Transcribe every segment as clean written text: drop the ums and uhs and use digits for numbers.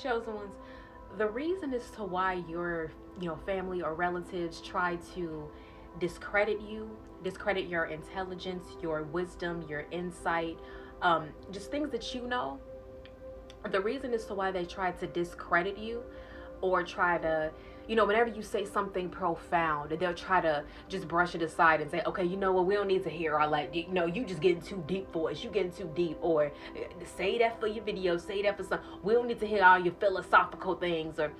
Chosen ones, the reason as to why your, family or relatives try to discredit you, discredit your intelligence, your wisdom, your insight, just things that you know, the reason as to why they try to discredit you or try to, whenever you say something profound, they'll try to just brush it aside and say, okay, you know what, we don't need to hear all that. You just getting too deep for us. You getting too deep. Or say that for your video, say that for some. We don't need to hear all your philosophical things. Or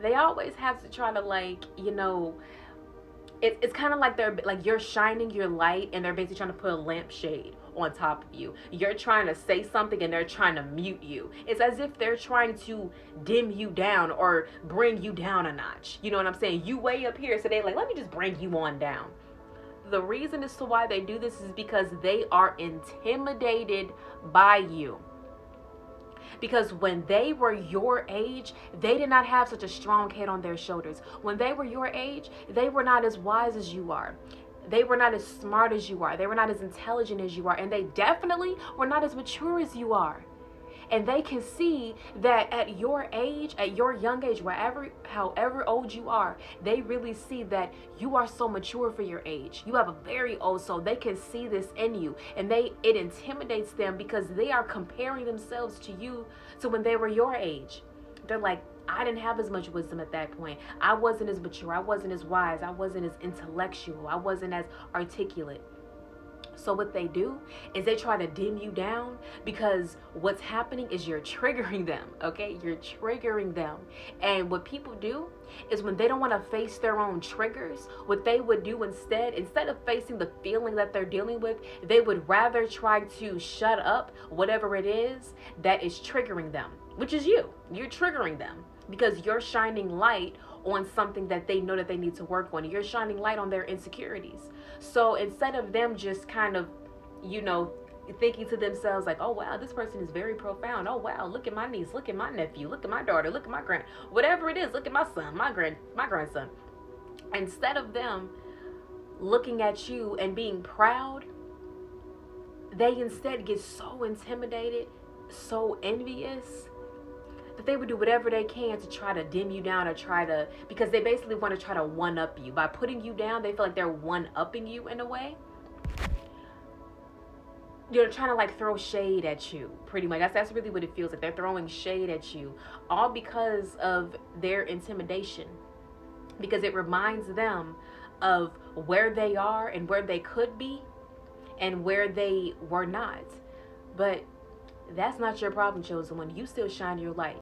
they always have to try to, like, it's kind of like they're like you're shining your light and they're basically trying to put a lampshade on top of you. You're trying to say something and they're trying to mute you. It's as if they're trying to dim you down or bring you down a notch. You know what I'm saying? You way up here, so they like, let me just bring you on down. The reason as to why they do this is because they are intimidated by you. Because when they were your age, they did not have such a strong head on their shoulders. When they were your age, they were not as wise as you are. They were not as smart as you are. They were not as intelligent as you are. And they definitely were not as mature as you are. And they can see that at your age, at your young age, however old you are, they really see that you are so mature for your age. You have a very old soul. They can see this in you, and it intimidates them because they are comparing themselves to you to when they were your age. They're like, I didn't have as much wisdom at that point. I wasn't as mature. I wasn't as wise. I wasn't as intellectual. I wasn't as articulate. So what they do is they try to dim you down because what's happening is you're triggering them, okay? You're triggering them. And what people do is when they don't want to face their own triggers, what they would do instead of facing the feeling that they're dealing with, they would rather try to shut up whatever it is that is triggering them, which is you. You're triggering them because you're shining light on something that they know that they need to work on. You're shining light on their insecurities. So instead of them just kind of, thinking to themselves like, oh wow, this person is very profound. Oh wow, look at my niece, look at my nephew, look at my daughter, look at my whatever it is, look at my son, my grandson. Instead of them looking at you and being proud, they instead get so intimidated, so envious, that they would do whatever they can to try to dim you down or because they basically want to try to one-up you. By putting you down, they feel like they're one-upping you in a way. They're trying to like throw shade at you, pretty much. That's really what it feels like. They're throwing shade at you, all because of their intimidation. Because it reminds them of where they are and where they could be and where they were not. But that's not your problem, chosen one. You still shine your light.